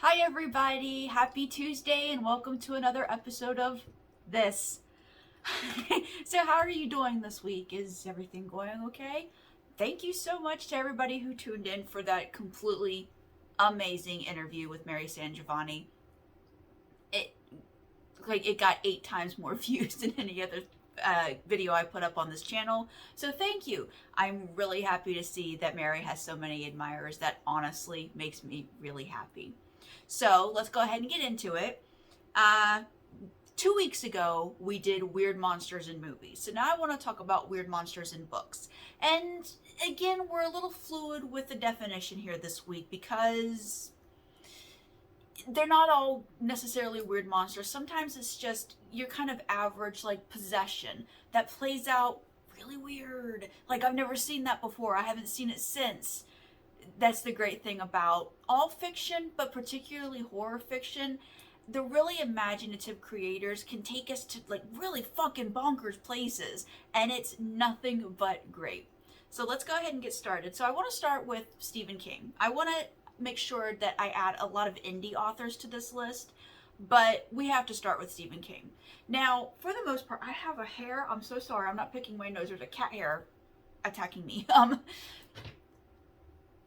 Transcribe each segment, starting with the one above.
Hi everybody, happy Tuesday and welcome to another episode of this. So how are you doing this week? Is everything going okay? Thank you so much to everybody who tuned in for that completely amazing interview with Mary SanGiovanni. It got 8 times more views than any other video I put up on this channel. So thank you. I'm really happy to see that Mary has so many admirers. That honestly makes me really happy. So let's go ahead and get into it. 2 weeks ago, we did weird monsters in movies. So now I want to talk about weird monsters in books. And again, we're a little fluid with the definition here this week because they're not all necessarily weird monsters. Sometimes it's just your kind of average, like, possession that plays out really weird. Like, I've never seen that before. I haven't seen it since. That's the great thing about all fiction, but particularly horror fiction. The really imaginative creators can take us to, like, really fucking bonkers places, and it's nothing but great. So let's go ahead and get started. So I want to start with Stephen King. I want to make sure that I add a lot of indie authors to this list, but we have to start with Stephen King. Now, for the most part, I have a hair. I'm so sorry. I'm not picking my nose. There's a cat hair attacking me.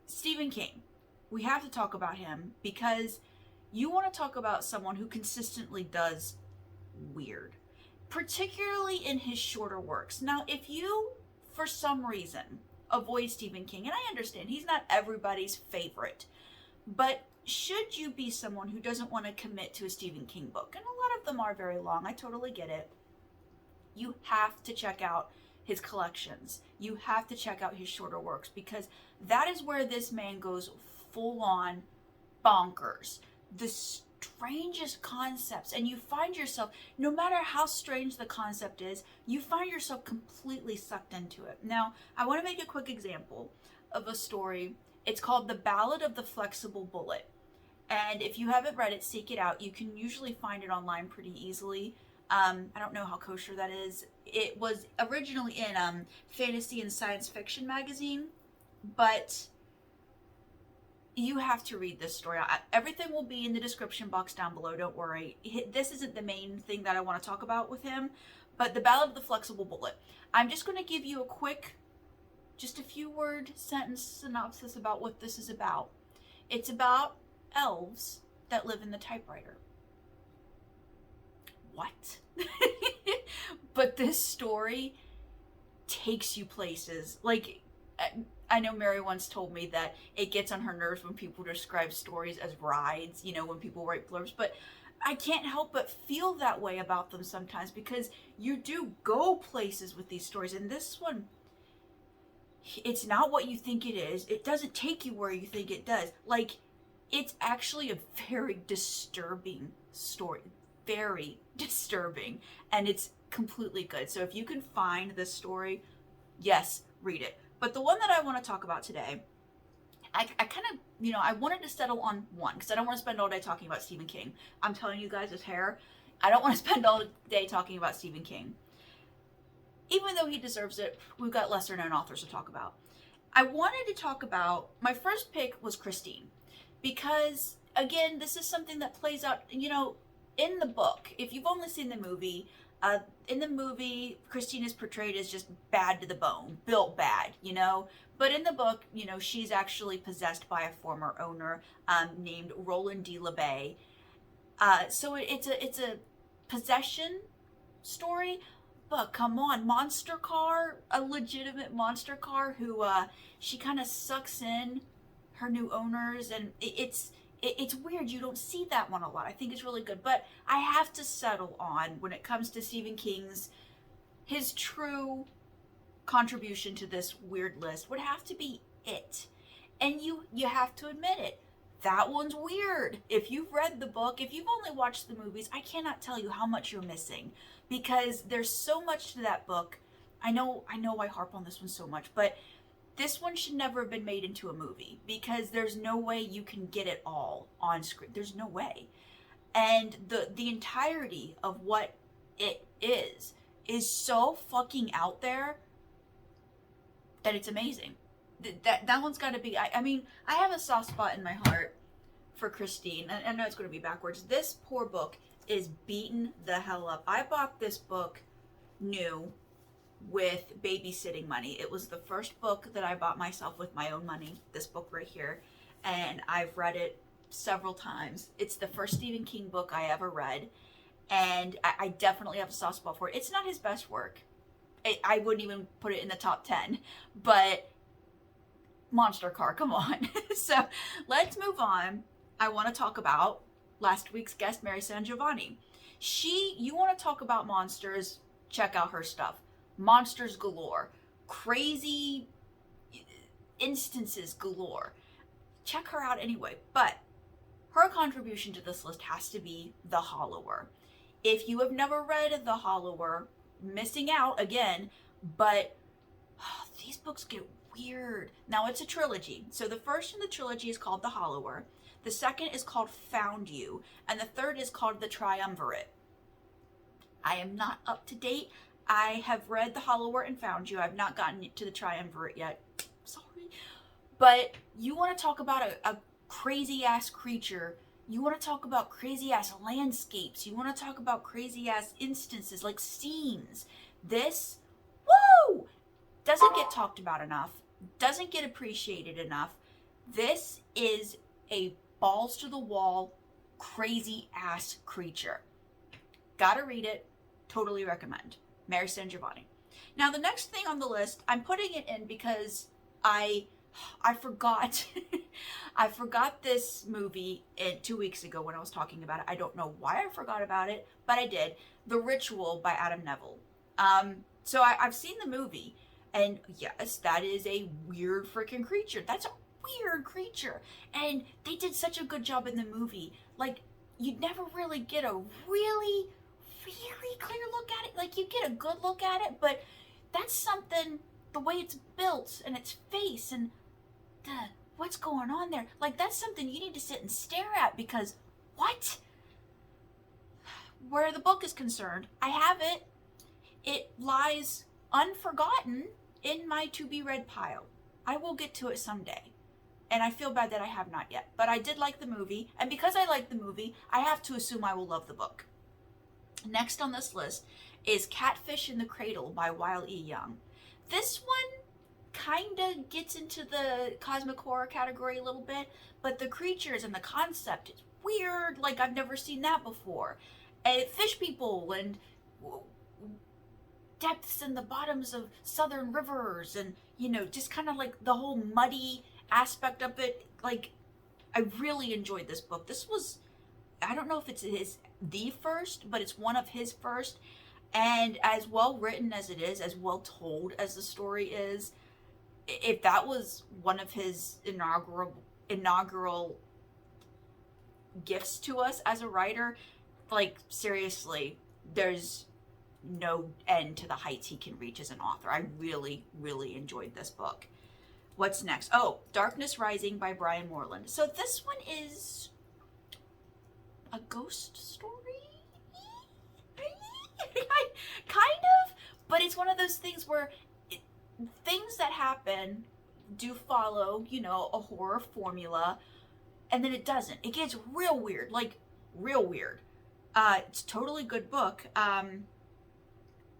Stephen King. We have to talk about him because you want to talk about someone who consistently does weird, particularly in his shorter works. Now, if you, for some reason, avoid Stephen King, and I understand he's not everybody's favorite, but should you be someone who doesn't want to commit to a Stephen King book, and a lot of them are very long, I totally get it, you have to check out his collections. You have to check out his shorter works because that is where this man goes full on bonkers. The strangest concepts, and you find yourself, no matter how strange the concept is, you find yourself completely sucked into it. Now, I want to make a quick example of a story. It's called The Ballad of the Flexible Bullet. And if you haven't read it, seek it out. You can usually find it online pretty easily. I don't know how kosher that is. It was originally in Fantasy and Science Fiction magazine, but you have to read this story. Everything will be in the description box down below, don't worry. This isn't the main thing that I want to talk about with him, but The Ballad of the Flexible Bullet. I'm just going to give you a quick, just a few word sentence synopsis about what this is about. It's about elves that live in the typewriter. What? But this story takes you places. Like, I know Mary once told me that it gets on her nerves when people describe stories as rides, you know, when people write blurbs, but I can't help but feel that way about them sometimes because you do go places with these stories, and this one, it's not what you think it is. It doesn't take you where you think it does. Like, it's actually a very disturbing story. Very disturbing, and it's completely good. So if you can find this story, yes, read it. But the one that I want to talk about today, I kind of, I wanted to settle on one because I don't want to spend all day talking about Stephen King. I'm telling you guys, his hair, I don't want to spend all day talking about Stephen King. Even though he deserves it, we've got lesser known authors to talk about. I wanted to talk about, my first pick was Christine, because again, this is something that plays out, in the book. If you've only seen the movie, in the movie, Christine is portrayed as just bad to the bone, built bad, But in the book, she's actually possessed by a former owner named Roland de la Bay. So it's a possession story, but come on, monster car, a legitimate monster car who she kind of sucks in her new owners, and it's weird. You don't see that one a lot. I think it's really good. But I have to settle on, when it comes to Stephen King's, his true contribution to this weird list would have to be It. And you have to admit it. That one's weird. If you've read the book, if you've only watched the movies, I cannot tell you how much you're missing. Because there's so much to that book. I know I harp on this one so much, but this one should never have been made into a movie because there's no way you can get it all on screen. There's no way. And the entirety of what it is so fucking out there that it's amazing. That one's got to be, I mean, I have a soft spot in my heart for Christine. I know it's going to be backwards. This poor book is beaten the hell up. I bought this book new with babysitting money. It was the first book that I bought myself with my own money, this book right here, and I've read it several times. It's the first Stephen King book I ever read, and I definitely have a soft spot for it. It's not his best work. I wouldn't even put it in the top 10, but Monster Car, come on. So let's move on. I want to talk about last week's guest, Mary SanGiovanni. You want to talk about monsters, check out her stuff. Monsters galore. Crazy instances galore. Check her out anyway. But her contribution to this list has to be The Hollower. If you have never read The Hollower, missing out again, but these books get weird. Now it's a trilogy. So the first in the trilogy is called The Hollower. The second is called Found You. And the third is called The Triumvirate. I am not up to date. I have read The Hollower and Found You. I've not gotten to the Triumvirate yet. Sorry. But you want to talk about a crazy ass creature. You want to talk about crazy ass landscapes. You want to talk about crazy ass instances, like scenes. This, woo, doesn't get talked about enough. Doesn't get appreciated enough. This is a balls to the wall, crazy ass creature. Gotta read it. Totally recommend. Mary SanGiovanni. Now the next thing on the list, I'm putting it in because I forgot I forgot this movie 2 weeks ago when I was talking about it. I don't know why I forgot about it, but I did. The Ritual by Adam Nevill. So I've seen the movie, and yes, that is a weird freaking creature. That's a weird creature. And they did such a good job in the movie. Like, you'd never really get a really clear look at it. Like, you get a good look at it, but that's something, the way it's built and its face and what's going on there, like, that's something you need to sit and stare at, because what? Where the book is concerned, I have it. It lies unforgotten in my to be read pile. I will get to it someday. And I feel bad that I have not yet. But I did like the movie, and because I like the movie, I have to assume I will love the book. Next on this list is Catfish in the Cradle by Wile E. Young. This one kind of gets into the cosmic horror category a little bit, but the creatures and the concept is weird. Like, I've never seen that before. Fish people and depths in the bottoms of southern rivers, and, you know, just kind of like the whole muddy aspect of it. Like, I really enjoyed this book. This was, I don't know if it's the first, but it's one of his first. And as well written as it is, as well told as the story is, if that was one of his inaugural gifts to us as a writer, like, seriously, there's no end to the heights he can reach as an author. I really, really enjoyed this book. What's next? Oh, Darkness Rising by Brian Moreland. So this one is a ghost story? Kind of, but it's one of those things where things that happen do follow, you know, a horror formula, and then it doesn't. It gets real weird, like real weird. It's a totally good book.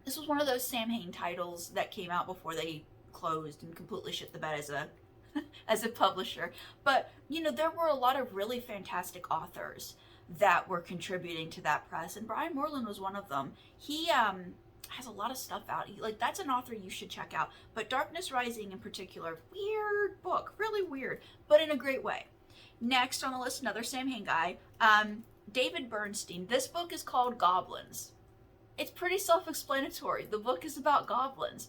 This was one of those Sam Hain titles that came out before they closed and completely shit the bed as a as a publisher. But, you know, there were a lot of really fantastic authors that were contributing to that press, and Brian Moreland was one of them. He has a lot of stuff out. Like, that's an author you should check out. But Darkness Rising in particular, weird book, really weird, but in a great way. Next on the list, another Sam Hain guy, David Bernstein. This book is called Goblins. It's pretty self-explanatory. The book is about goblins.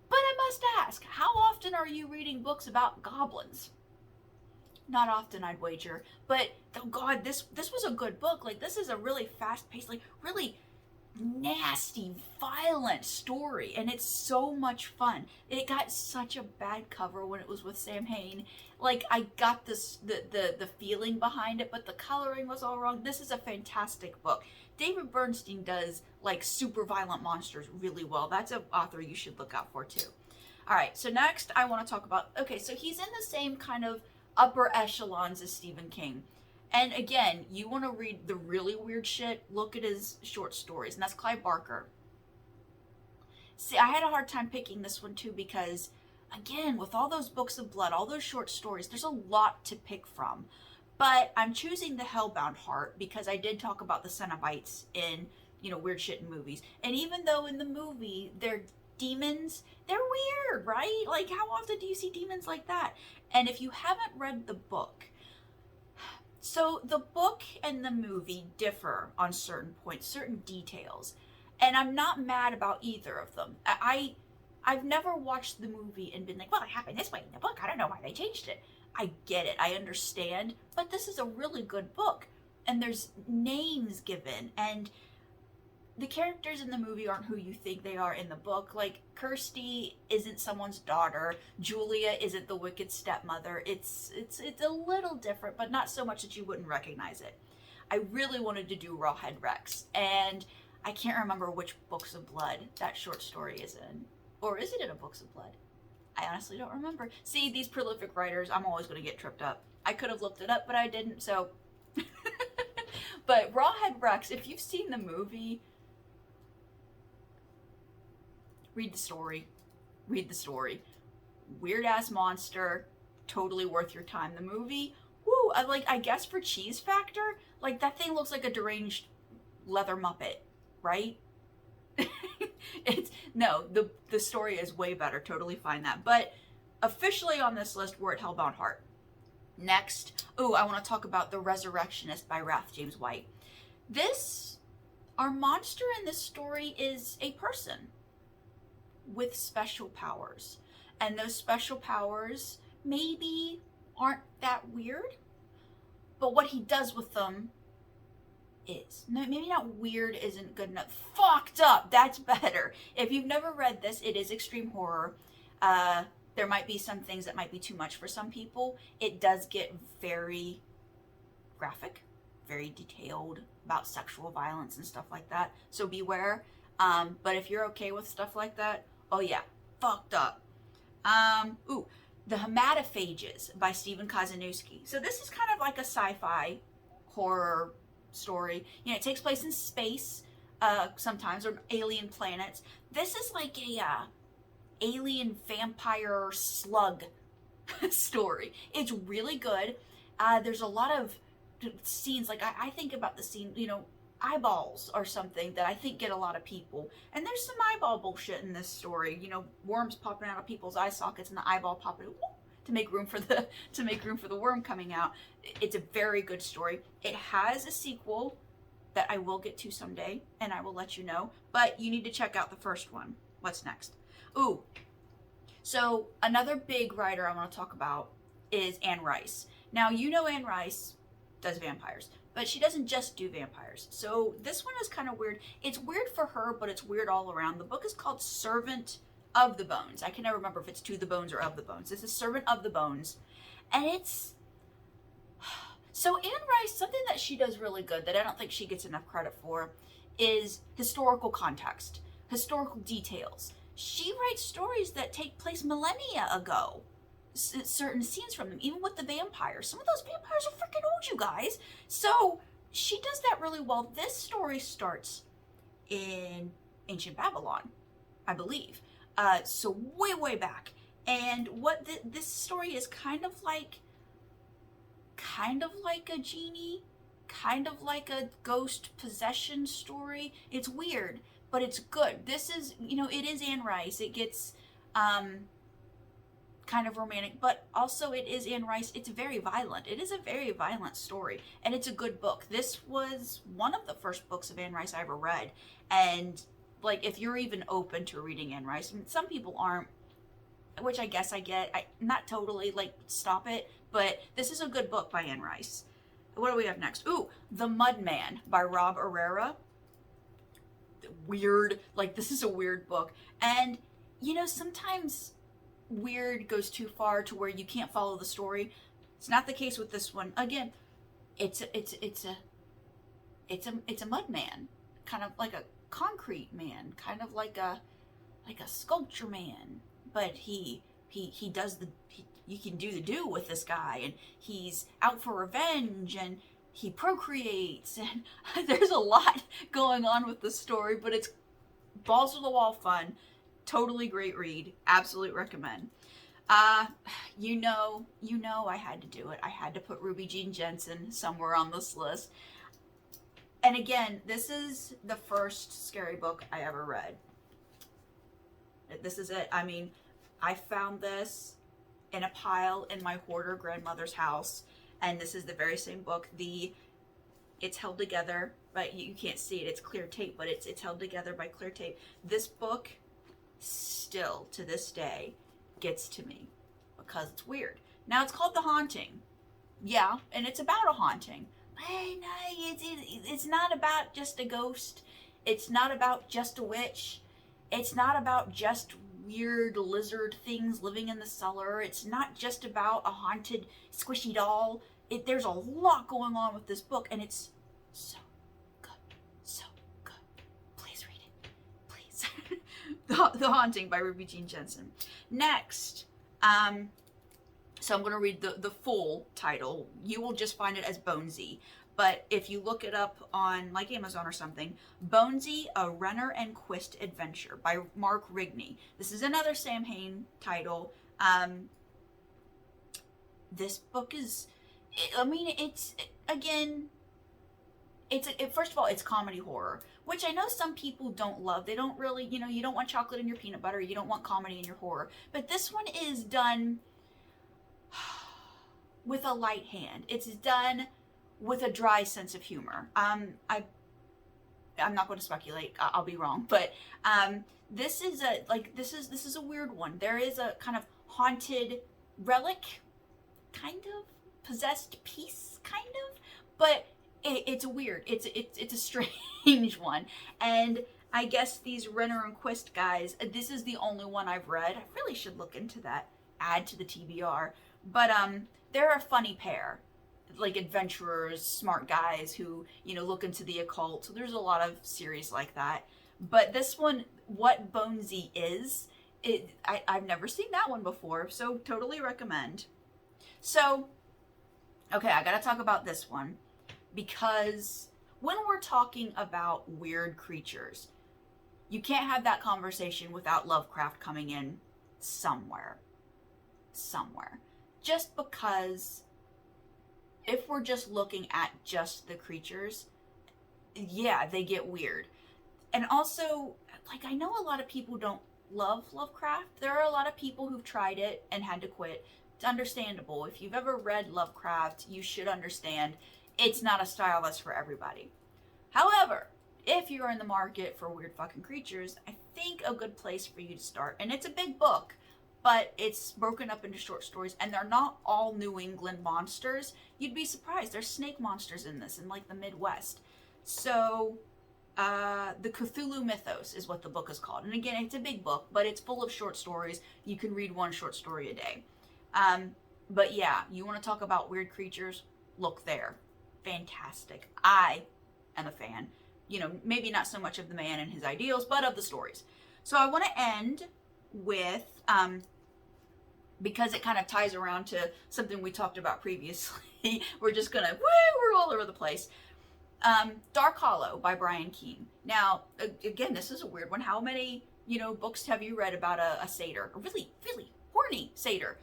But I must ask, how often are you reading books about goblins? Not often, I'd wager. But, oh God, this was a good book. Like, this is a really fast-paced, like, really nasty, violent story. And it's so much fun. It got such a bad cover when it was with Sam Hain. Like, I got this, the feeling behind it, but the coloring was all wrong. This is a fantastic book. David Bernstein does, like, super violent monsters really well. That's an author you should look out for, too. All right, so next I want to talk about, okay, so he's in the same kind of upper echelons as Stephen King. And again, you want to read the really weird shit, look at his short stories, and that's Clive Barker. See, I had a hard time picking this one too because, again, with all those books of blood, all those short stories, there's a lot to pick from. But I'm choosing the Hellbound Heart because I did talk about the Cenobites in, weird shit in movies. And even though in the movie they're demons, they're weird, right? Like, how often do you see demons like that? And if you haven't read the book, so the book and the movie differ on certain points, certain details. And I'm not mad about either of them. I've never watched the movie and been like, well, it happened this way in the book. I don't know why they changed it. I get it. I understand. But this is a really good book. And there's names given. And the characters in the movie aren't who you think they are in the book. Like, Kirsty isn't someone's daughter. Julia isn't the wicked stepmother. It's a little different, but not so much that you wouldn't recognize it. I really wanted to do Rawhead Rex. And I can't remember which Books of Blood that short story is in. Or is it in a Books of Blood? I honestly don't remember. See, these prolific writers, I'm always going to get tripped up. I could have looked it up, but I didn't, so... But Rawhead Rex, if you've seen the movie, read the story. Read the story. Weird-ass monster, totally worth your time. The movie, woo, I guess for cheese factor, like, that thing looks like a deranged leather Muppet, right? The story is way better. Totally find that. But officially on this list, we're at Hellbound Heart. Next, I want to talk about The Resurrectionist by Wrath James White. Our monster in this story is a person with special powers. And those special powers maybe aren't that weird, but what he does with them is. No, maybe not weird isn't good enough. Fucked up, that's better. If you've never read this, it is extreme horror. There might be some things that might be too much for some people. It does get very graphic, very detailed about sexual violence and stuff like that. So beware. But if you're okay with stuff like that, oh yeah, fucked up. The Hematophages by Stephen Kozeniewski. So this is kind of like a sci-fi horror story. It takes place in space, sometimes, or alien planets. This is like a alien vampire slug story. It's really good. There's a lot of scenes, like I think about the scene, eyeballs or something that I think get a lot of people. And there's some eyeball bullshit in this story. Worms popping out of people's eye sockets and the eyeball popping to make room for the worm coming out. It's a very good story. It has a sequel that I will get to someday, and I will let you know. But you need to check out the first one. What's next? So another big writer I want to talk about is Anne Rice. Now, Anne Rice does vampires, but she doesn't just do vampires. So this one is kind of weird. It's weird for her, but it's weird all around. The book is called Servant of the Bones. I can never remember if it's To the Bones or Of the Bones. This is Servant of the Bones. And it's... So Anne Rice, something that she does really good that I don't think she gets enough credit for is historical context, historical details. She writes stories that take place millennia ago. Certain scenes from them, even with the vampires. Some of those vampires are freaking old, you guys. So she does that really well. This story starts in ancient Babylon, I believe. So way back. And what this story is kind of like a genie, kind of like a ghost possession story. It's weird, but it's good. This is, it is Anne Rice. It gets kind of romantic, but also it is Anne Rice. It's very violent. It is a very violent story, and it's a good book. This was one of the first books of Anne Rice I ever read, and like, if you're even open to reading Anne Rice, some people aren't, which I guess I get. Not totally, like, stop it, but this is a good book by Anne Rice. What do we have next? The Mudman by Rob Errera. Weird. Like, this is a weird book. And, sometimes weird goes too far to where you can't follow the story. It's not the case with this one. Again, it's a mud man, kind of like a concrete man, kind of like a sculpture man, but he does you can do with this guy, and he's out for revenge, and he procreates, and there's a lot going on with the story, but it's balls to the wall fun. Totally great read. Absolute recommend. You know I had to do it. I had to put Ruby Jean Jensen somewhere on this list. And again, this is the first scary book I ever read. This is it. I mean, I found this in a pile in my hoarder grandmother's house, and this is the very same book. It's held together, but you can't see it. It's clear tape, but it's held together by clear tape. This book still to this day gets to me because it's weird. Now, it's called The Haunting. Yeah, and it's about a haunting. Hey, no, it's not about just a ghost. It's not about just a witch. It's not about just weird lizard things living in the cellar. It's not just about a haunted squishy doll. There's a lot going on with this book, and it's so good. So good. Please read it. Please. The Haunting by Ruby Jean Jensen. Next, so I'm going to read the full title. You will just find it as Bonesy. But if you look it up on like Amazon or something, Bonesy, a Renner and Quist adventure by Mark Rigney. This is another Sam Hain title. This book is, I mean, first of all, it's comedy horror, which I know some people don't love. They don't really, you don't want chocolate in your peanut butter. You don't want comedy in your horror. But this one is done with a light hand. It's done with a dry sense of humor. I'm not going to speculate. I'll be wrong, but this is a weird one. There is a kind of haunted relic, kind of possessed piece, kind of, but it's weird. It's a strange one, and I guess these Renner and Quist guys. This is the only one I've read. I really should look into that. Add to the TBR, but they're a funny pair. Like adventurers, smart guys who, look into the occult. So there's a lot of series like that. But this one, what Bonesy is, I've never seen that one before. So totally recommend. So, okay, I gotta talk about this one. Because when we're talking about weird creatures, you can't have that conversation without Lovecraft coming in somewhere. Just because if we're just looking at just the creatures, yeah, they get weird. And also, like, I know a lot of people don't love Lovecraft. There are a lot of people who've tried it and had to quit. It's understandable. If you've ever read Lovecraft, you should understand it's not a style that's for everybody. However, if you're in the market for weird fucking creatures, I think a good place for you to start, and it's a big book, but it's broken up into short stories, and they're not all New England monsters. You'd be surprised. There's snake monsters in this, in like the Midwest. So, the Cthulhu Mythos is what the book is called. And again, it's a big book, but it's full of short stories. You can read one short story a day. But yeah, you want to talk about weird creatures? Look there. Fantastic. I am a fan. Maybe not so much of the man and his ideals, but of the stories. So I want to end with, because it kind of ties around to something we talked about previously. We're just gonna, we're all over the place. Dark Hollow by Brian Keene. Now, again, this is a weird one. How many, books have you read about a satyr? A really, really horny satyr.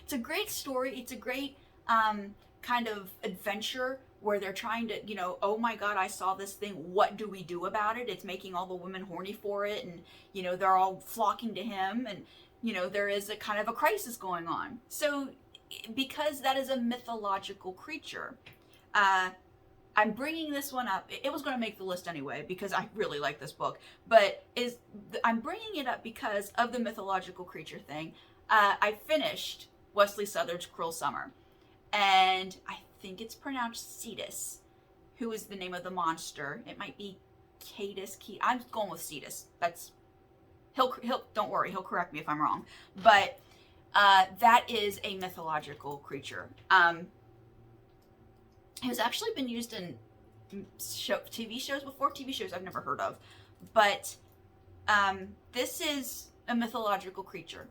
It's a great story. It's a great kind of adventure where they're trying to, oh my God, I saw this thing. What do we do about it? It's making all the women horny for it. And, they're all flocking to him. And, there is a kind of a crisis going on. So because that is a mythological creature, I'm bringing this one up. It was going to make the list anyway because I really like this book. But I'm bringing it up because of the mythological creature thing. I finished Wesley Southard's Cruel Summer. And I think it's pronounced Cetus, who is the name of the monster. It might be Cadus. I'm going with Cetus. He'll don't worry, he'll correct me if I'm wrong. But that is a mythological creature. It has actually been used in TV shows before, TV shows I've never heard of. But this is a mythological creature.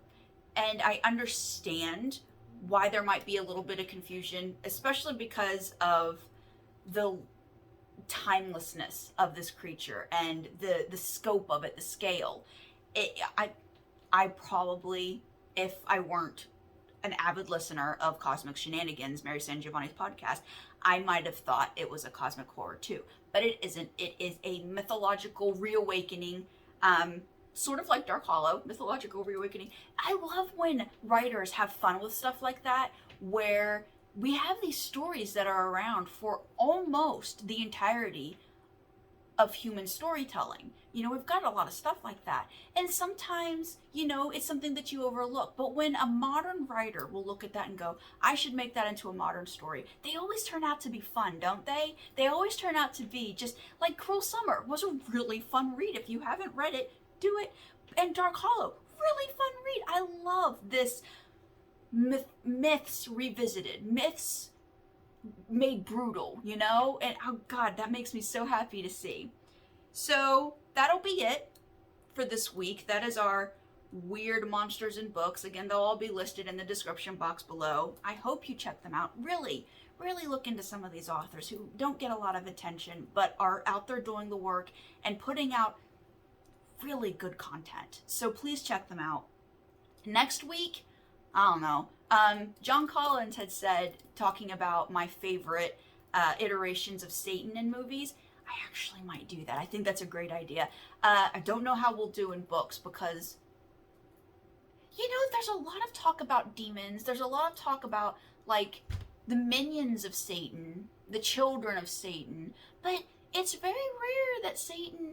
And I understand why there might be a little bit of confusion, especially because of the timelessness of this creature and the scope of it, the scale. I probably, if I weren't an avid listener of Cosmic Shenanigans, Mary SanGiovanni's podcast, I might have thought it was a cosmic horror too. But it isn't. It is a mythological reawakening, sort of like Dark Hollow, mythological reawakening. I love when writers have fun with stuff like that, where we have these stories that are around for almost the entirety of human storytelling. You know, we've got a lot of stuff like that. And sometimes, you know, it's something that you overlook. But when a modern writer will look at that and go, I should make that into a modern story, they always turn out to be fun, don't they? They always turn out to be just like Cruel Summer was a really fun read. If you haven't read it, do it. And Dark Hollow, really fun read. I love this myths revisited, myths made brutal, you know? And oh God, that makes me so happy to see. So that'll be it for this week. That is our weird monsters in books. Again, they'll all be listed in the description box below. I hope you check them out. Really look into some of these authors who don't get a lot of attention, but are out there doing the work and putting out really good content. So please check them out. Next week, I don't know. John Collins had said, talking about my favorite iterations of Satan in movies, I actually might do that. I think that's a great idea. I don't know how we'll do in books because, you know, there's a lot of talk about demons. There's a lot of talk about, like, the minions of Satan, the children of Satan. But it's very rare that Satan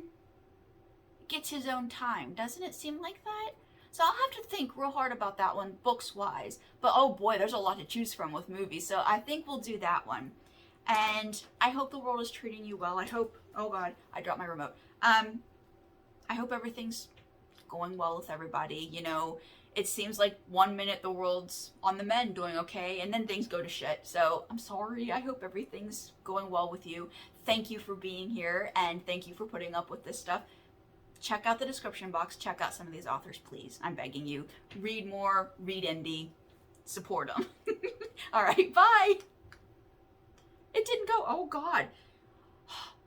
gets his own time. Doesn't it seem like that? So I'll have to think real hard about that one, books-wise. But oh boy, there's a lot to choose from with movies. So I think we'll do that one. And I hope the world is treating you well. I hope, oh God, I dropped my remote. I hope everything's going well with everybody. You know, it seems like 1 minute the world's on the mend, doing okay, and then things go to shit. So I'm sorry. I hope everything's going well with you. Thank you for being here, and thank you for putting up with this stuff. Check out the description box. Check out some of these authors, please. I'm begging you. Read more. Read indie. Support them. All right. Bye. It didn't go. Oh, God.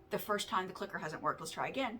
The first time the clicker hasn't worked. Let's try again.